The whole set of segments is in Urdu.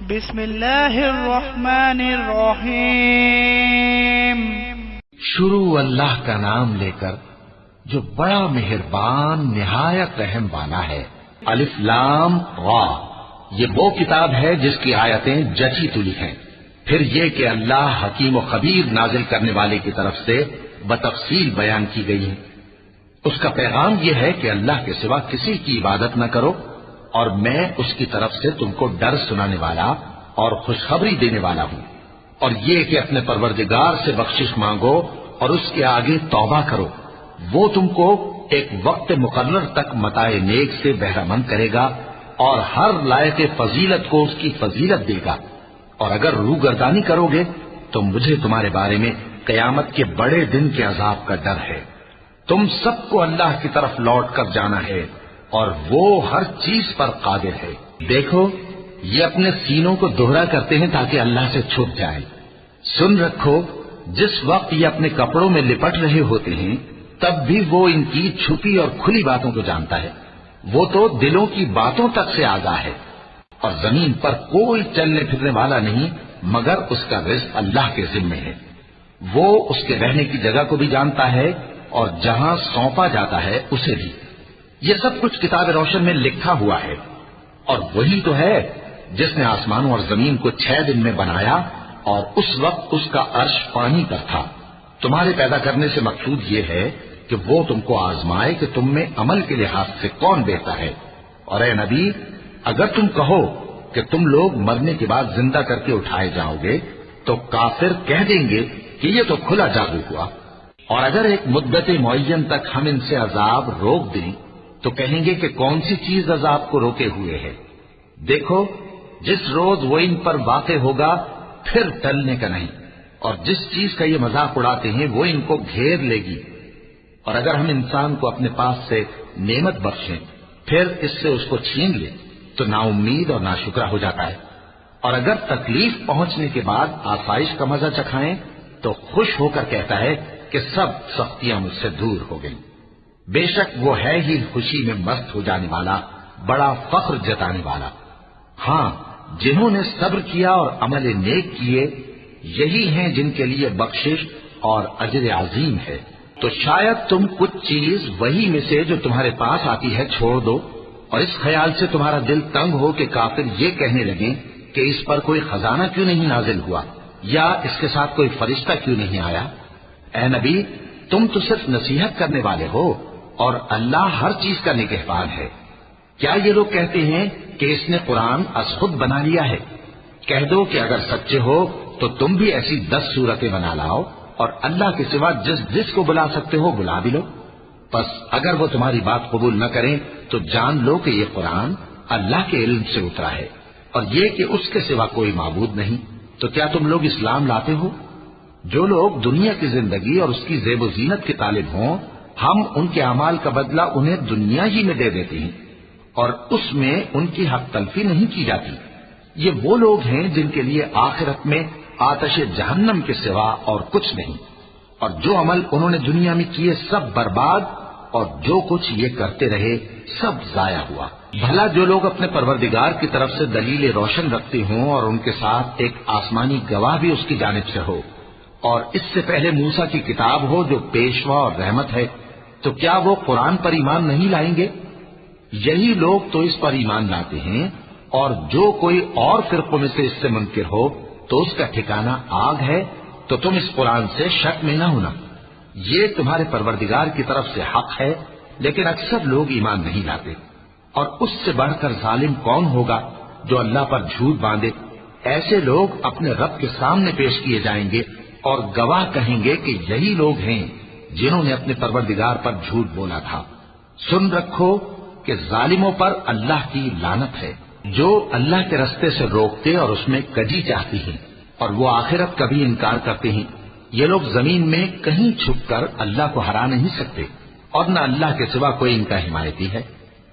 بسم اللہ الرحمن الرحیم۔ شروع اللہ کا نام لے کر جو بڑا مہربان نہایت رحم والا ہے۔ الف لام را، یہ وہ کتاب ہے جس کی آیتیں جچی تلی ہیں۔ پھر یہ کہ اللہ حکیم و خبیر نازل کرنے والے کی طرف سے بتفصیل بیان کی گئی ہے۔ اس کا پیغام یہ ہے کہ اللہ کے سوا کسی کی عبادت نہ کرو، اور میں اس کی طرف سے تم کو ڈر سنانے والا اور خوشخبری دینے والا ہوں۔ اور یہ کہ اپنے پروردگار سے بخشش مانگو اور اس کے آگے توبہ کرو، وہ تم کو ایک وقت مقرر تک متاع نیک سے بہرہ مند کرے گا اور ہر لائق فضیلت کو اس کی فضیلت دے گا۔ اور اگر روگردانی کرو گے تو مجھے تمہارے بارے میں قیامت کے بڑے دن کے عذاب کا ڈر ہے۔ تم سب کو اللہ کی طرف لوٹ کر جانا ہے اور وہ ہر چیز پر قادر ہے۔ دیکھو، یہ اپنے سینوں کو دوہرا کرتے ہیں تاکہ اللہ سے چھپ جائیں۔ سن رکھو، جس وقت یہ اپنے کپڑوں میں لپٹ رہے ہوتے ہیں تب بھی وہ ان کی چھپی اور کھلی باتوں کو جانتا ہے۔ وہ تو دلوں کی باتوں تک سے آگاہ ہے۔ اور زمین پر کوئی چلنے پھرنے والا نہیں مگر اس کا رزق اللہ کے ذمے ہے۔ وہ اس کے رہنے کی جگہ کو بھی جانتا ہے اور جہاں سونپا جاتا ہے اسے بھی۔ یہ سب کچھ کتاب روشن میں لکھا ہوا ہے۔ اور وہی تو ہے جس نے آسمانوں اور زمین کو 6 دن میں بنایا، اور اس وقت اس کا عرش پانی پر تھا۔ تمہارے پیدا کرنے سے مقصود یہ ہے کہ وہ تم کو آزمائے کہ تم میں عمل کے لحاظ سے کون بہتر ہے۔ اور اے نبی، اگر تم کہو کہ تم لوگ مرنے کے بعد زندہ کر کے اٹھائے جاؤ گے تو کافر کہہ دیں گے کہ یہ تو کھلا جادو ہوا۔ اور اگر ایک مدت معین تک ہم ان سے عذاب روک دیں تو کہیں گے کہ کون سی چیز عذاب کو روکے ہوئے ہے۔ دیکھو، جس روز وہ ان پر واقع ہوگا پھر ٹلنے کا نہیں، اور جس چیز کا یہ مذاق اڑاتے ہیں وہ ان کو گھیر لے گی۔ اور اگر ہم انسان کو اپنے پاس سے نعمت بخشیں پھر اس سے اس کو چھین لیں تو نا امید اور ناشکرا ہو جاتا ہے۔ اور اگر تکلیف پہنچنے کے بعد آسائش کا مزہ چکھائیں تو خوش ہو کر کہتا ہے کہ سب سختیاں مجھ سے دور ہو گئیں۔ بے شک وہ ہے ہی خوشی میں مست ہو جانے والا، بڑا فخر جتانے والا۔ ہاں، جنہوں نے صبر کیا اور عمل نیک کیے، یہی ہیں جن کے لیے بخشش اور اجر عظیم ہے۔ تو شاید تم کچھ چیز وہی میں سے جو تمہارے پاس آتی ہے چھوڑ دو، اور اس خیال سے تمہارا دل تنگ ہو کہ کافر یہ کہنے لگیں کہ اس پر کوئی خزانہ کیوں نہیں نازل ہوا، یا اس کے ساتھ کوئی فرشتہ کیوں نہیں آیا۔ اے نبی، تم تو صرف نصیحت کرنے والے ہو، اور اللہ ہر چیز کا نگہبان ہے۔ کیا یہ لوگ کہتے ہیں کہ اس نے قرآن از خود بنا لیا ہے؟ کہہ دو کہ اگر سچے ہو تو تم بھی ایسی 10 صورتیں بنا لاؤ، اور اللہ کے سوا جس کو بلا سکتے ہو بلا بھی لو۔ پس اگر وہ تمہاری بات قبول نہ کریں تو جان لو کہ یہ قرآن اللہ کے علم سے اترا ہے، اور یہ کہ اس کے سوا کوئی معبود نہیں۔ تو کیا تم لوگ اسلام لاتے ہو؟ جو لوگ دنیا کی زندگی اور اس کی زیب و زینت کے طالب ہوں، ہم ان کے اعمال کا بدلہ انہیں دنیا ہی میں دے دیتے ہیں، اور اس میں ان کی حق تلفی نہیں کی جاتی۔ یہ وہ لوگ ہیں جن کے لیے آخرت میں آتش جہنم کے سوا اور کچھ نہیں، اور جو عمل انہوں نے دنیا میں کیے سب برباد، اور جو کچھ یہ کرتے رہے سب ضائع ہوا۔ بھلا جو لوگ اپنے پروردگار کی طرف سے دلیل روشن رکھتے ہوں اور ان کے ساتھ ایک آسمانی گواہ بھی اس کی جانب سے ہو، اور اس سے پہلے موسیٰ کی کتاب ہو جو پیشوا اور رحمت ہے، تو کیا وہ قرآن پر ایمان نہیں لائیں گے؟ یہی لوگ تو اس پر ایمان لاتے ہیں، اور جو کوئی اور فرقوں میں سے اس سے منکر ہو تو اس کا ٹھکانہ آگ ہے۔ تو تم اس قرآن سے شک میں نہ ہونا، یہ تمہارے پروردگار کی طرف سے حق ہے، لیکن اکثر لوگ ایمان نہیں لاتے۔ اور اس سے بڑھ کر ظالم کون ہوگا جو اللہ پر جھوٹ باندھے؟ ایسے لوگ اپنے رب کے سامنے پیش کیے جائیں گے اور گواہ کہیں گے کہ یہی لوگ ہیں جنہوں نے اپنے پروردگار پر جھوٹ بولا تھا۔ سن رکھو کہ ظالموں پر اللہ کی لعنت ہے، جو اللہ کے رستے سے روکتے اور اس میں کجی چاہتی ہیں، اور وہ آخرت کا بھی انکار کرتے ہیں۔ یہ لوگ زمین میں کہیں چھپ کر اللہ کو ہرا نہیں سکتے، اور نہ اللہ کے سوا کوئی ان کا حمایتی ہے۔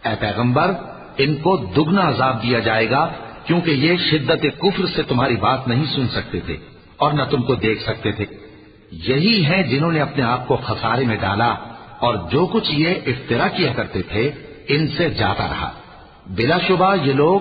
اے پیغمبر، ان کو دگنا عذاب دیا جائے گا، کیونکہ یہ شدت کفر سے تمہاری بات نہیں سن سکتے تھے اور نہ تم کو دیکھ سکتے تھے۔ یہی ہیں جنہوں نے اپنے آپ کو خسارے میں ڈالا، اور جو کچھ یہ افترا کیا کرتے تھے ان سے جاتا رہا۔ بلا شبہ یہ لوگ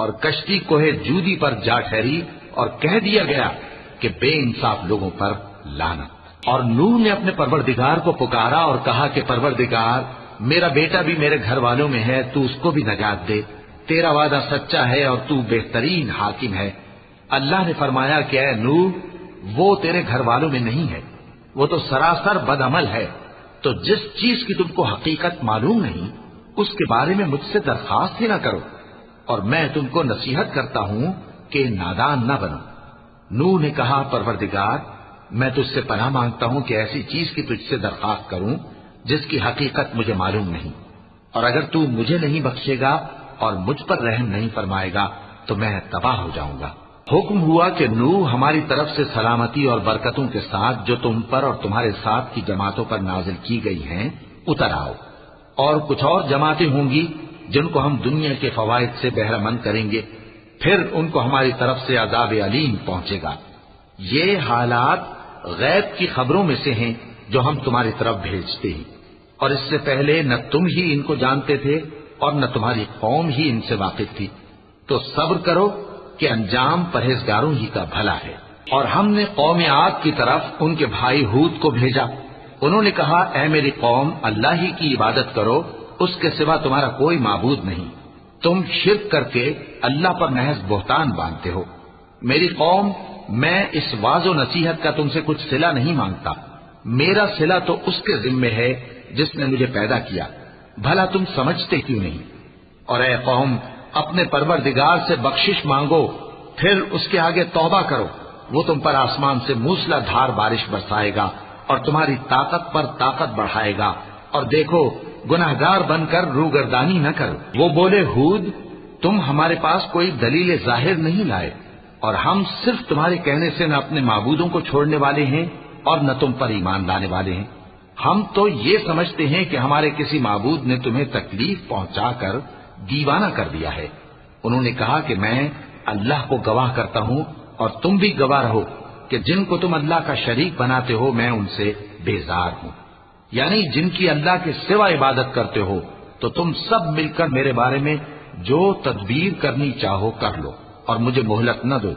اور کشتی کوہ جودی پر جا ٹھہری اور کہہ دیا گیا کہ بے انصاف لوگوں پر لعنت۔ اور نوح نے اپنے پروردگار کو پکارا اور کہا کہ پروردگار، میرا بیٹا بھی میرے گھر والوں میں ہے، تو اس کو بھی نجات دے، تیرا وعدہ سچا ہے اور تو بہترین حاکم ہے۔ اللہ نے فرمایا کہ اے نوح، وہ تیرے گھر والوں میں نہیں ہے، وہ تو سراسر بد عمل ہے، تو جس چیز کی تم کو حقیقت معلوم نہیں اس کے بارے میں مجھ سے درخواست ہی نہ کرو، اور میں تم کو نصیحت کرتا ہوں کہ نادان نہ بنو۔ نوح نے کہا پروردگار، میں تجھ سے پناہ مانگتا ہوں کہ ایسی چیز کی تجھ سے درخواست کروں جس کی حقیقت مجھے معلوم نہیں، اور اگر تو مجھے نہیں بخشے گا اور مجھ پر رحم نہیں فرمائے گا تو میں تباہ ہو جاؤں گا۔ حکم ہوا کہ نوح ہماری طرف سے سلامتی اور برکتوں کے ساتھ جو تم پر اور تمہارے ساتھ کی جماعتوں پر نازل کی گئی ہیں اتر آؤ، اور کچھ اور جماعتیں ہوں گی جن کو ہم دنیا کے فوائد سے بہرہ مند کریں گے، پھر ان کو ہماری طرف سے عذاب علیم پہنچے گا۔ یہ حالات غیب کی خبروں میں سے ہیں جو ہم تمہاری طرف بھیجتے ہیں، اور اس سے پہلے نہ تم ہی ان کو جانتے تھے اور نہ تمہاری قوم ہی ان سے واقف تھی، تو صبر کرو کہ انجام پرہیزگاروں ہی کا بھلا ہے۔ اور ہم نے قوم عاد کی طرف ان کے بھائی ہود کو بھیجا، انہوں نے کہا اے میری قوم، اللہ ہی کی عبادت کرو، اس کے سوا تمہارا کوئی معبود نہیں، تم شرک کر کے اللہ پر محض بہتان باندھتے ہو۔ میری قوم، میں اس واعظ و نصیحت کا تم سے کچھ صلہ نہیں مانگتا، میرا صلہ تو اس کے ذمے ہے جس نے مجھے پیدا کیا، بھلا تم سمجھتے کیوں نہیں؟ اور اے قوم، اپنے پروردگار سے بخشش مانگو، پھر اس کے آگے توبہ کرو، وہ تم پر آسمان سے موسلا دھار بارش برسائے گا اور تمہاری طاقت پر طاقت بڑھائے گا، اور دیکھو گناہگار بن کر روگردانی نہ کرو۔ وہ بولے ہود، تم ہمارے پاس کوئی دلیل ظاہر نہیں لائے، اور ہم صرف تمہارے کہنے سے نہ اپنے معبودوں کو چھوڑنے والے ہیں اور نہ تم پر ایمان لانے والے ہیں، ہم تو یہ سمجھتے ہیں کہ ہمارے کسی معبود نے تمہیں تکلیف پہنچا کر دیوانہ کر دیا ہے۔ انہوں نے کہا کہ میں اللہ کو گواہ کرتا ہوں اور تم بھی گواہ رہو کہ جن کو تم اللہ کا شریک بناتے ہو میں ان سے بیزار ہوں، یعنی جن کی اللہ کے سوا عبادت کرتے ہو، تو تم سب مل کر میرے بارے میں جو تدبیر کرنی چاہو کر لو اور مجھے مہلت نہ دو۔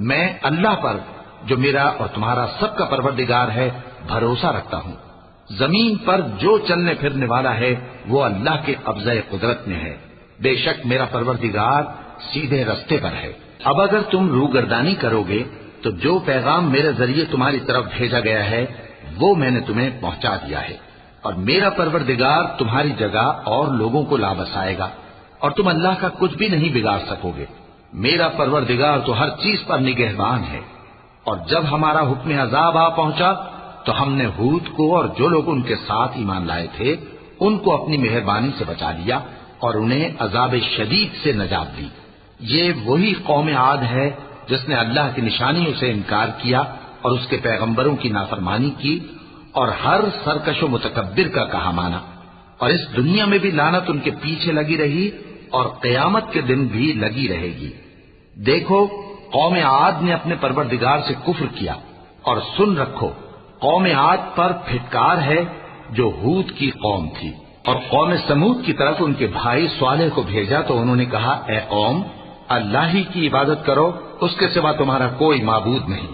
میں اللہ پر جو میرا اور تمہارا سب کا پروردگار ہے بھروسہ رکھتا ہوں۔ زمین پر جو چلنے پھرنے والا ہے وہ اللہ کے قبضہ قدرت میں ہے، بے شک میرا پروردگار سیدھے رستے پر ہے۔ اب اگر تم روگردانی کرو گے تو جو پیغام میرے ذریعے تمہاری طرف بھیجا گیا ہے وہ میں نے تمہیں پہنچا دیا ہے، اور میرا پروردگار تمہاری جگہ اور لوگوں کو لا بسائے گا، اور تم اللہ کا کچھ بھی نہیں بگاڑ سکو گے۔ میرا پروردگار تو ہر چیز پر نگہبان ہے۔ اور جب ہمارا حکم عذاب آ پہنچا تو ہم نے ہود کو اور جو لوگ ان کے ساتھ ایمان لائے تھے ان کو اپنی مہربانی سے بچا لیا اور انہیں عذاب شدید سے نجات دی۔ یہ وہی قوم عاد ہے جس نے اللہ کی نشانیوں سے انکار کیا اور اس کے پیغمبروں کی نافرمانی کی اور ہر سرکش و متکبر کا کہا مانا، اور اس دنیا میں بھی لعنت ان کے پیچھے لگی رہی اور قیامت کے دن بھی لگی رہے گی۔ دیکھو قوم عاد نے اپنے پروردگار سے کفر کیا، اور سن رکھو قوم عاد پر پھٹکار ہے جو ہود کی قوم تھی۔ اور قوم سمود کی طرف ان کے بھائی صالح کو بھیجا تو انہوں نے کہا اے قوم، اللہ ہی کی عبادت کرو، اس کے سوا تمہارا کوئی معبود نہیں،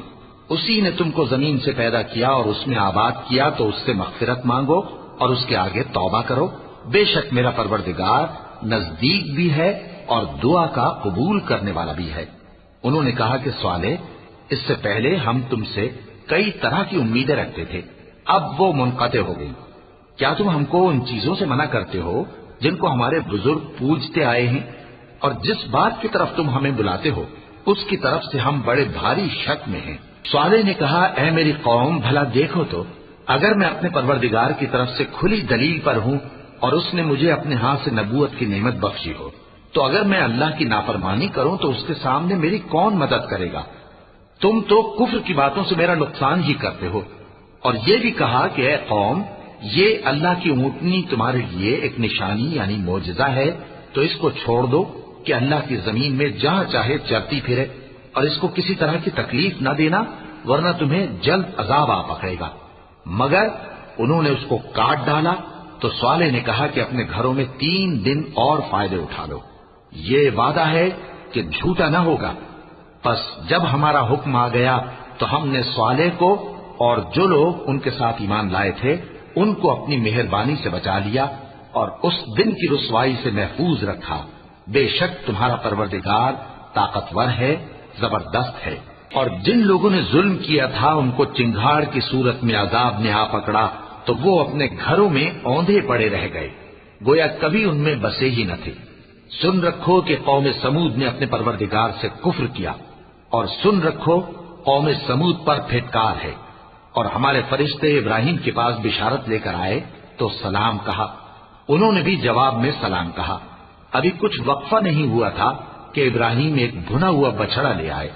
اسی نے تم کو زمین سے پیدا کیا اور اس میں آباد کیا، تو اس سے مغفرت مانگو اور اس کے آگے توبہ کرو، بے شک میرا پروردگار نزدیک بھی ہے اور دعا کا قبول کرنے والا بھی ہے۔ انہوں نے کہا کہ صالح، اس سے پہلے ہم تم سے کئی طرح کی امیدیں رکھتے تھے، اب وہ منقطع ہو گئی، کیا تم ہم کو ان چیزوں سے منع کرتے ہو جن کو ہمارے بزرگ پوجتے آئے ہیں؟ اور جس بات کی طرف تم ہمیں بلاتے ہو اس کی طرف سے ہم بڑے بھاری شک میں ہیں۔ صالح نے کہا اے میری قوم، بھلا دیکھو تو اگر میں اپنے پروردگار کی طرف سے کھلی دلیل پر ہوں اور اس نے مجھے اپنے ہاتھ سے نبوت کی نعمت بخشی ہو، تو اگر میں اللہ کی نافرمانی کروں تو اس کے سامنے میری کون مدد کرے گا؟ تم تو کفر کی باتوں سے میرا نقصان ہی کرتے ہو۔ اور یہ بھی کہا کہ اے قوم، یہ اللہ کی اونٹنی تمہارے لیے ایک نشانی یعنی معجزہ ہے، تو اس کو چھوڑ دو کہ اللہ کی زمین میں جہاں چاہے چلتی پھرے، اور اس کو کسی طرح کی تکلیف نہ دینا ورنہ تمہیں جلد عذاب آ پکڑے گا۔ مگر انہوں نے اس کو کاٹ ڈالا تو صالح نے کہا کہ اپنے گھروں میں 3 دن اور فائدے اٹھا لو، یہ وعدہ ہے کہ جھوٹا نہ ہوگا۔ پس جب ہمارا حکم آ گیا تو ہم نے صالح کو اور جو لوگ ان کے ساتھ ایمان لائے تھے ان کو اپنی مہربانی سے بچا لیا اور اس دن کی رسوائی سے محفوظ رکھا۔ بے شک تمہارا پروردگار طاقتور ہے، زبردست ہے۔ اور جن لوگوں نے ظلم کیا تھا ان کو چنگھاڑ کی صورت میں عذاب نے آ پکڑا تو وہ اپنے گھروں میں اوندھے پڑے رہ گئے، گویا کبھی ان میں بسے ہی نہ تھے۔ سن رکھو کہ قوم سمود نے اپنے پروردگار سے کفر کیا، اور سن رکھو قوم سمود پر پھٹکار ہے۔ اور ہمارے فرشتے ابراہیم کے پاس بشارت لے کر آئے تو سلام کہا، انہوں نے بھی جواب میں سلام کہا۔ ابھی کچھ وقفہ نہیں ہوا تھا کہ ابراہیم ایک بھنا ہوا بچڑا لے آئے۔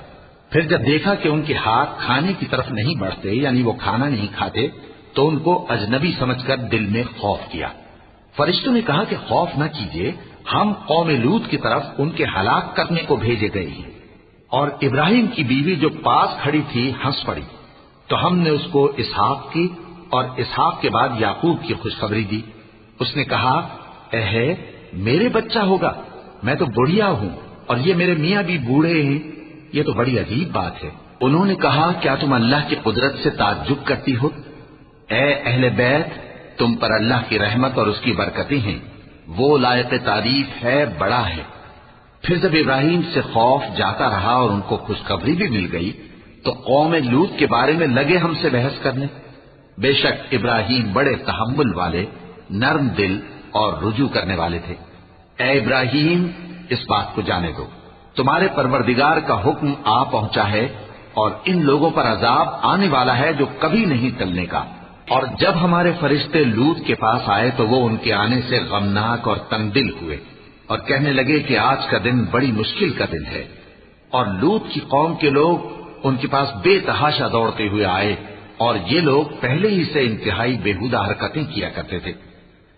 پھر جب دیکھا کہ ان کے ہاتھ کھانے کی طرف نہیں بڑھتے، یعنی وہ کھانا نہیں کھاتے، تو ان کو اجنبی سمجھ کر دل میں خوف کیا۔ فرشتوں نے کہا کہ خوف نہ کیجیے، ہم قوم لوط کی طرف ان کے ہلاک کرنے کو بھیجے گئے ہیں۔ اور ابراہیم کی بیوی جو پاس کھڑی تھی ہنس پڑی، تو ہم نے اس کو اسحاق کی اور اسحاق کے بعد یعقوب کی خوشخبری دی۔ اس نے کہا، اے میرے بچہ ہوگا، میں تو بڑھیا ہوں اور یہ میرے میاں بھی بوڑھے ہیں، یہ تو بڑی عجیب بات ہے۔ انہوں نے کہا، کیا تم اللہ کی قدرت سے تعجب کرتی ہو؟ اے اہل بیت، تم پر اللہ کی رحمت اور اس کی برکتیں ہیں، وہ لائق تعریف ہے، بڑا ہے۔ پھر جب ابراہیم سے خوف جاتا رہا اور ان کو خوشخبری بھی مل گئی تو قوم لوط کے بارے میں لگے ہم سے بحث کرنے۔ بے شک ابراہیم بڑے تحمل والے، نرم دل اور رجوع کرنے والے تھے۔ اے ابراہیم، اس بات کو جانے دو، تمہارے پروردگار کا حکم آ پہنچا ہے اور ان لوگوں پر عذاب آنے والا ہے جو کبھی نہیں ٹلنے کا۔ اور جب ہمارے فرشتے لوط کے پاس آئے تو وہ ان کے آنے سے غمناک اور تنگ دل ہوئے اور کہنے لگے کہ آج کا دن بڑی مشکل کا دن ہے۔ اور لوط کی قوم کے لوگ ان کے پاس بے تحاشا دوڑتے ہوئے آئے، اور یہ لوگ پہلے ہی سے انتہائی بےہودہ حرکتیں کیا کرتے تھے۔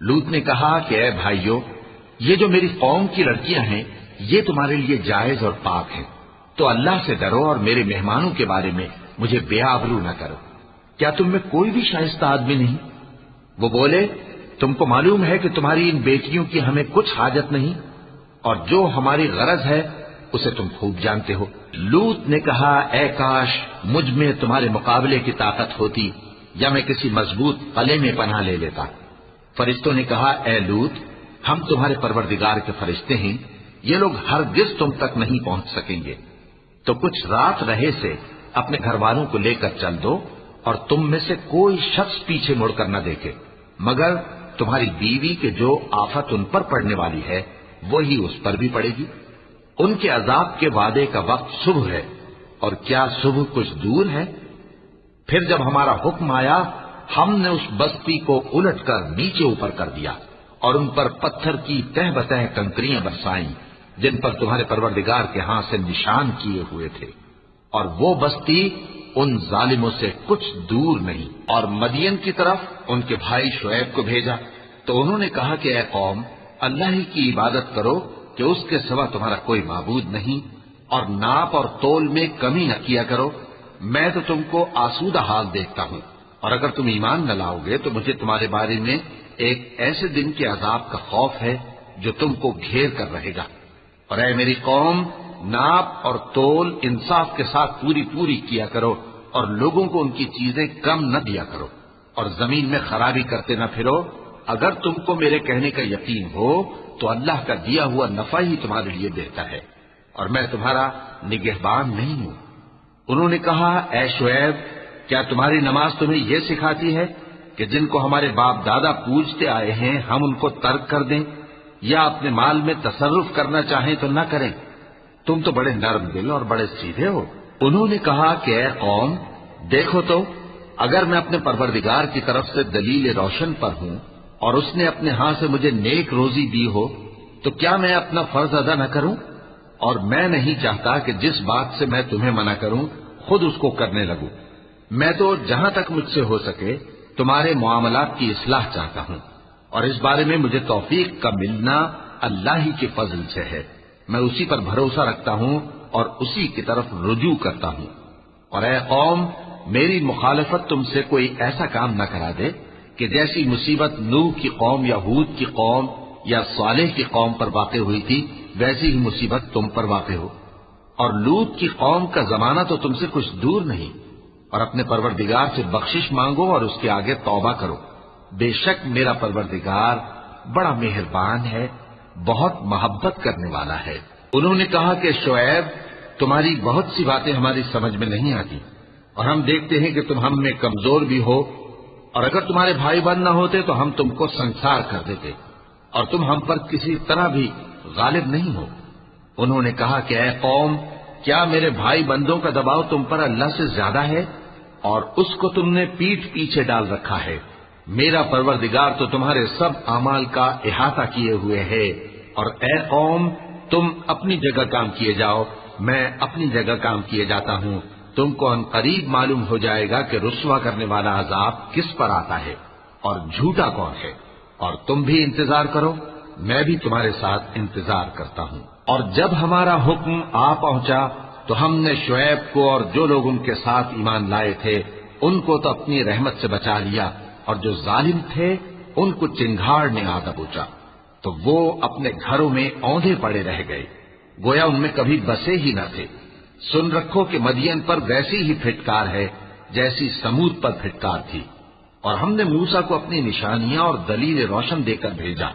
لوط نے کہا کہ اے بھائیو، یہ جو میری قوم کی لڑکیاں ہیں یہ تمہارے لیے جائز اور پاک ہیں، تو اللہ سے ڈرو اور میرے مہمانوں کے بارے میں مجھے بے آبرو نہ کرو۔ کیا تم میں کوئی بھی شائستہ آدمی نہیں؟ وہ بولے، تم کو معلوم ہے کہ تمہاری ان بیٹیوں کی ہمیں کچھ حاجت نہیں، اور جو ہماری غرض ہے اسے تم خوب جانتے ہو۔ لوط نے کہا، اے کاش مجھ میں تمہارے مقابلے کی طاقت ہوتی، یا میں کسی مضبوط قلعے میں پناہ لے لیتا۔ فرشتوں نے کہا، اے لوط، ہم تمہارے پروردگار کے فرشتے ہیں، یہ لوگ ہرگز تم تک نہیں پہنچ سکیں گے، تو کچھ رات رہے سے اپنے گھر والوں کو لے کر چل دو، اور تم میں سے کوئی شخص پیچھے مڑ کر نہ دیکھے، مگر تمہاری بیوی کے جو آفت ان پر پڑنے والی ہے وہی اس پر بھی پڑے گی۔ ان کے عذاب کے وعدے کا وقت صبح ہے، اور کیا صبح کچھ دور ہے؟ پھر جب ہمارا حکم آیا ہم نے اس بستی کو الٹ کر نیچے اوپر کر دیا اور ان پر پتھر کی تہ بتہ کنکریاں برسائیں جن پر تمہارے پروردگار کے ہاں سے نشان کیے ہوئے تھے، اور وہ بستی ان ظالموں سے کچھ دور نہیں۔ اور مدین کی طرف ان کے بھائی شعیب کو بھیجا تو انہوں نے کہا کہ اے قوم، اللہ ہی کی عبادت کرو کہ اس کے سوا تمہارا کوئی معبود نہیں، اور ناپ اور تول میں کمی نہ کیا کرو، میں تو تم کو آسودہ حال دیکھتا ہوں، اور اگر تم ایمان نہ لاؤ گے تو مجھے تمہارے بارے میں ایک ایسے دن کے عذاب کا خوف ہے جو تم کو گھیر کر رہے گا۔ اور اے میری قوم، ناپ اور تول انصاف کے ساتھ پوری کیا کرو، اور لوگوں کو ان کی چیزیں کم نہ دیا کرو، اور زمین میں خرابی کرتے نہ پھرو۔ اگر تم کو میرے کہنے کا یقین ہو تو اللہ کا دیا ہوا نفع ہی تمہارے لیے بہتر ہے، اور میں تمہارا نگہبان نہیں ہوں۔ انہوں نے کہا، اے شعیب، کیا تمہاری نماز تمہیں یہ سکھاتی ہے کہ جن کو ہمارے باپ دادا پوجتے آئے ہیں ہم ان کو ترک کر دیں، یا اپنے مال میں تصرف کرنا چاہیں تو نہ کریں؟ تم تو بڑے نرم دل اور بڑے سیدھے ہو۔ انہوں نے کہا کہ اے قوم، دیکھو تو، اگر میں اپنے پروردگار کی طرف سے دلیل روشن پر ہوں اور اس نے اپنے ہاں سے مجھے نیک روزی دی ہو تو کیا میں اپنا فرض ادا نہ کروں؟ اور میں نہیں چاہتا کہ جس بات سے میں تمہیں منع کروں خود اس کو کرنے لگوں۔ میں تو جہاں تک مجھ سے ہو سکے تمہارے معاملات کی اصلاح چاہتا ہوں، اور اس بارے میں مجھے توفیق کا ملنا اللہ ہی کے فضل سے ہے۔ میں اسی پر بھروسہ رکھتا ہوں اور اسی کی طرف رجوع کرتا ہوں۔ اور اے قوم، میری مخالفت تم سے کوئی ایسا کام نہ کرا دے کہ جیسی مصیبت نوح کی قوم یا ہود کی قوم یا صالح کی قوم پر واقع ہوئی تھی ویسی ہی مصیبت تم پر واقع ہو۔ اور لوط کی قوم کا زمانہ تو تم سے کچھ دور نہیں، اور اپنے پروردگار سے بخشش مانگو اور اس کے آگے توبہ کرو، بے شک میرا پروردگار بڑا مہربان ہے، بہت محبت کرنے والا ہے۔ انہوں نے کہا کہ شعیب، تمہاری بہت سی باتیں ہماری سمجھ میں نہیں آتی، اور ہم دیکھتے ہیں کہ تم ہم میں کمزور بھی ہو، اور اگر تمہارے بھائی بند نہ ہوتے تو ہم تم کو سنسار کر دیتے، اور تم ہم پر کسی طرح بھی غالب نہیں ہو۔ انہوں نے کہا کہ اے قوم، کیا میرے بھائی بندوں کا دباؤ تم پر اللہ سے زیادہ ہے، اور اس کو تم نے پیٹھ پیچھے ڈال رکھا ہے؟ میرا پروردگار تو تمہارے سب اعمال کا احاطہ کیے ہوئے ہے، اور اے قوم، تم اپنی جگہ کام کیے جاؤ، میں اپنی جگہ کام کیے جاتا ہوں۔ تم کو ان قریب معلوم ہو جائے گا کہ رسوا کرنے والا عذاب کس پر آتا ہے اور جھوٹا کون ہے، اور تم بھی انتظار کرو، میں بھی تمہارے ساتھ انتظار کرتا ہوں۔ اور جب ہمارا حکم آ پہنچا تو ہم نے شعیب کو اور جو لوگ ان کے ساتھ ایمان لائے تھے ان کو تو اپنی رحمت سے بچا لیا، اور جو ظالم تھے ان کو چنگھاڑ نے آ دبوچا، تو وہ اپنے گھروں میں اوندھے پڑے رہ گئے، گویا ان میں کبھی بسے ہی نہ تھے۔ سن رکھو کہ مدین پر ویسی ہی پھٹکار ہے جیسی سمود پر پھٹکار تھی، اور ہم نے موسیٰ کو اپنی نشانیاں اور دلیل روشن دے کر بھیجا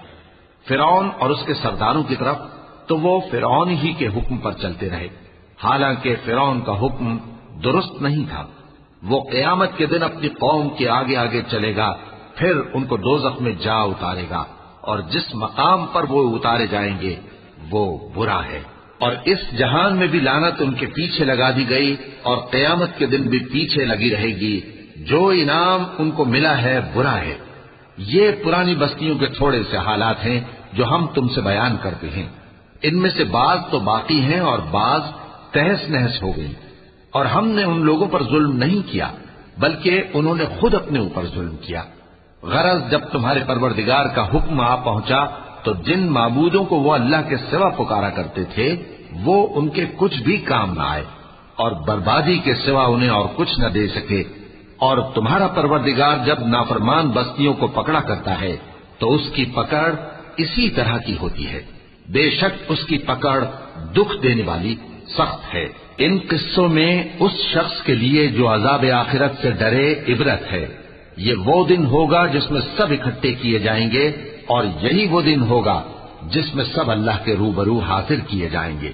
فرعون اور اس کے سرداروں کی طرف، تو وہ فرعون ہی کے حکم پر چلتے رہے، حالانکہ فرعون کا حکم درست نہیں تھا۔ وہ قیامت کے دن اپنی قوم کے آگے آگے چلے گا، پھر ان کو دوزخ میں جا اتارے گا، اور جس مقام پر وہ اتارے جائیں گے وہ برا ہے۔ اور اس جہان میں بھی لعنت ان کے پیچھے لگا دی گئی، اور قیامت کے دن بھی پیچھے لگی رہے گی۔ جو انعام ان کو ملا ہے برا ہے۔ یہ پرانی بستیوں کے تھوڑے سے حالات ہیں جو ہم تم سے بیان کرتے ہیں، ان میں سے بعض تو باقی ہیں اور بعض تہس نہس ہو گئی۔ اور ہم نے ان لوگوں پر ظلم نہیں کیا بلکہ انہوں نے خود اپنے اوپر ظلم کیا۔ غرض جب تمہارے پروردگار کا حکم آ پہنچا تو جن معبودوں کو وہ اللہ کے سوا پکارا کرتے تھے وہ ان کے کچھ بھی کام نہ آئے، اور بربادی کے سوا انہیں اور کچھ نہ دے سکے۔ اور تمہارا پروردگار جب نافرمان بستیوں کو پکڑا کرتا ہے تو اس کی پکڑ اسی طرح کی ہوتی ہے، بے شک اس کی پکڑ دکھ دینے والی سخت ہے۔ ان قصوں میں اس شخص کے لیے جو عذاب آخرت سے ڈرے عبرت ہے۔ یہ وہ دن ہوگا جس میں سب اکٹھے کیے جائیں گے، اور یہی وہ دن ہوگا جس میں سب اللہ کے روبرو حاضر کیے جائیں گے،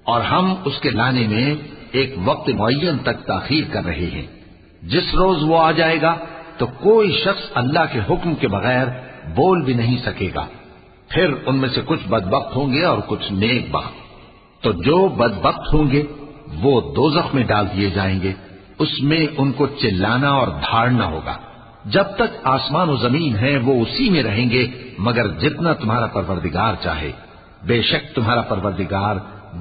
اور ہم اس کے لانے میں ایک وقت معین تک تاخیر کر رہے ہیں۔ جس روز وہ آ جائے گا تو کوئی شخص اللہ کے حکم کے بغیر بول بھی نہیں سکے گا۔ پھر ان میں سے کچھ بدبخت ہوں گے اور کچھ نیک بخت۔ تو جو بدبخت ہوں گے وہ دوزخ میں ڈال دیے جائیں گے، اس میں ان کو چلانا اور دھاڑنا ہوگا۔ جب تک آسمان و زمین ہے وہ اسی میں رہیں گے مگر جتنا تمہارا پروردگار چاہے، بے شک تمہارا پروردگار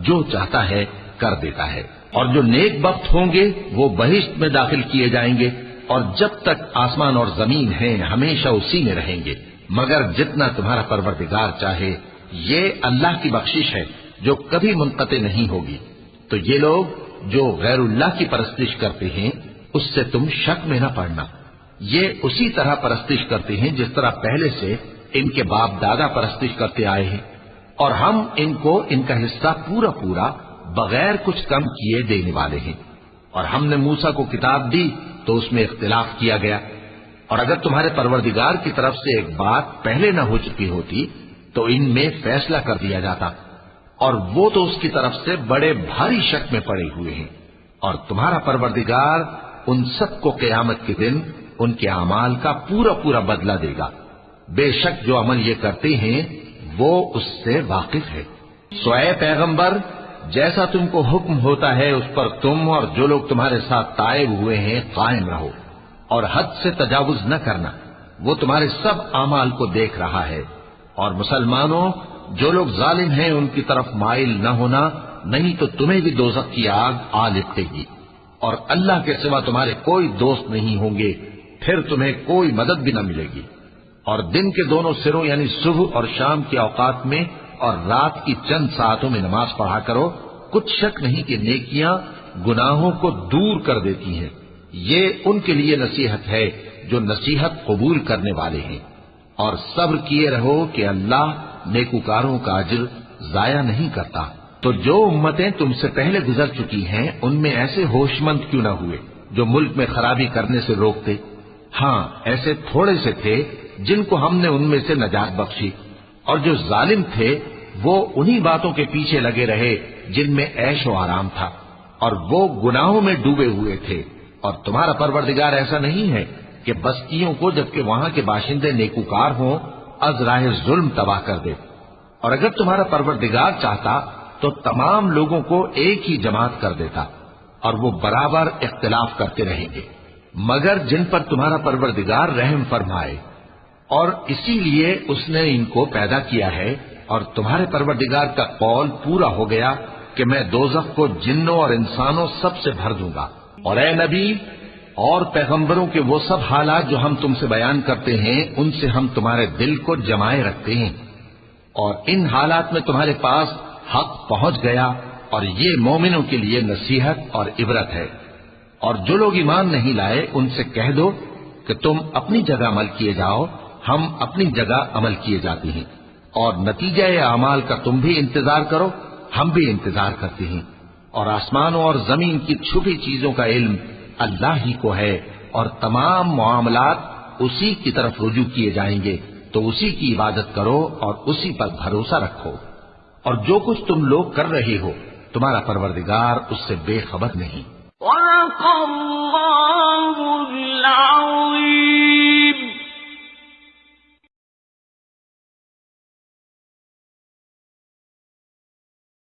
جو چاہتا ہے کر دیتا ہے۔ اور جو نیک بخت ہوں گے وہ بہشت میں داخل کیے جائیں گے، اور جب تک آسمان اور زمین ہیں ہمیشہ اسی میں رہیں گے مگر جتنا تمہارا پروردگار چاہے۔ یہ اللہ کی بخشش ہے جو کبھی منقطع نہیں ہوگی۔ تو یہ لوگ جو غیر اللہ کی پرستش کرتے ہیں اس سے تم شک میں نہ پڑنا، یہ اسی طرح پرستش کرتے ہیں جس طرح پہلے سے ان کے باپ دادا پرستش کرتے آئے ہیں، اور ہم ان کو ان کا حصہ پورا پورا بغیر کچھ کم کیے دینے والے ہیں۔ اور ہم نے موسیٰ کو کتاب دی تو اس میں اختلاف کیا گیا، اور اگر تمہارے پروردگار کی طرف سے ایک بات پہلے نہ ہو چکی ہوتی تو ان میں فیصلہ کر دیا جاتا، اور وہ تو اس کی طرف سے بڑے بھاری شک میں پڑے ہوئے ہیں۔ اور تمہارا پروردگار ان سب کو قیامت کے دن ان کے اعمال کا پورا پورا بدلہ دے گا، بے شک جو عمل یہ کرتے ہیں وہ اس سے واقف ہے۔ سو اے پیغمبر، جیسا تم کو حکم ہوتا ہے اس پر تم اور جو لوگ تمہارے ساتھ تائب ہوئے ہیں قائم رہو، اور حد سے تجاوز نہ کرنا، وہ تمہارے سب اعمال کو دیکھ رہا ہے۔ اور مسلمانوں، جو لوگ ظالم ہیں ان کی طرف مائل نہ ہونا، نہیں تو تمہیں بھی دوزخ کی آگ آ لپٹے گی، اور اللہ کے سوا تمہارے کوئی دوست نہیں ہوں گے، پھر تمہیں کوئی مدد بھی نہ ملے گی۔ اور دن کے دونوں سروں یعنی صبح اور شام کے اوقات میں اور رات کی چند ساعتوں میں نماز پڑھا کرو، کچھ شک نہیں کہ نیکیاں گناہوں کو دور کر دیتی ہیں۔ یہ ان کے لیے نصیحت ہے جو نصیحت قبول کرنے والے ہیں، اور صبر کیے رہو کہ اللہ نیکوکاروں کا اجر ضائع نہیں کرتا۔ تو جو امتیں تم سے پہلے گزر چکی ہیں ان میں ایسے ہوشمند کیوں نہ ہوئے جو ملک میں خرابی کرنے سے روکتے؟ ہاں، ایسے تھوڑے سے تھے جن کو ہم نے ان میں سے نجات بخشی، اور جو ظالم تھے وہ انہی باتوں کے پیچھے لگے رہے جن میں عیش و آرام تھا، اور وہ گناہوں میں ڈوبے ہوئے تھے۔ اور تمہارا پروردگار ایسا نہیں ہے کہ بستیوں کو جبکہ وہاں کے باشندے نیکوکار ہوں از راہ ظلم تباہ کر دے۔ اور اگر تمہارا پروردگار چاہتا تو تمام لوگوں کو ایک ہی جماعت کر دیتا، اور وہ برابر اختلاف کرتے رہیں گے، مگر جن پر تمہارا پروردگار رحم فرمائے، اور اسی لیے اس نے ان کو پیدا کیا ہے۔ اور تمہارے پروردگار کا قول پورا ہو گیا کہ میں دوزخ کو جنوں اور انسانوں سب سے بھر دوں گا۔ اور اے نبی اور پیغمبروں کے وہ سب حالات جو ہم تم سے بیان کرتے ہیں ان سے ہم تمہارے دل کو جمائے رکھتے ہیں، اور ان حالات میں تمہارے پاس حق پہنچ گیا، اور یہ مومنوں کے لیے نصیحت اور عبرت ہے۔ اور جو لوگ ایمان نہیں لائے ان سے کہہ دو کہ تم اپنی جگہ عمل کیے جاؤ، ہم اپنی جگہ عمل کیے جاتے ہیں، اور نتیجہ اعمال کا تم بھی انتظار کرو، ہم بھی انتظار کرتے ہیں۔ اور آسمانوں اور زمین کی چھپی چیزوں کا علم اللہ ہی کو ہے، اور تمام معاملات اسی کی طرف رجوع کیے جائیں گے، تو اسی کی عبادت کرو اور اسی پر بھروسہ رکھو۔ اور جو کچھ تم لوگ کر رہے ہو تمہارا پروردگار اس سے بے خبر نہیں۔ وَلَقَ اللَّهُ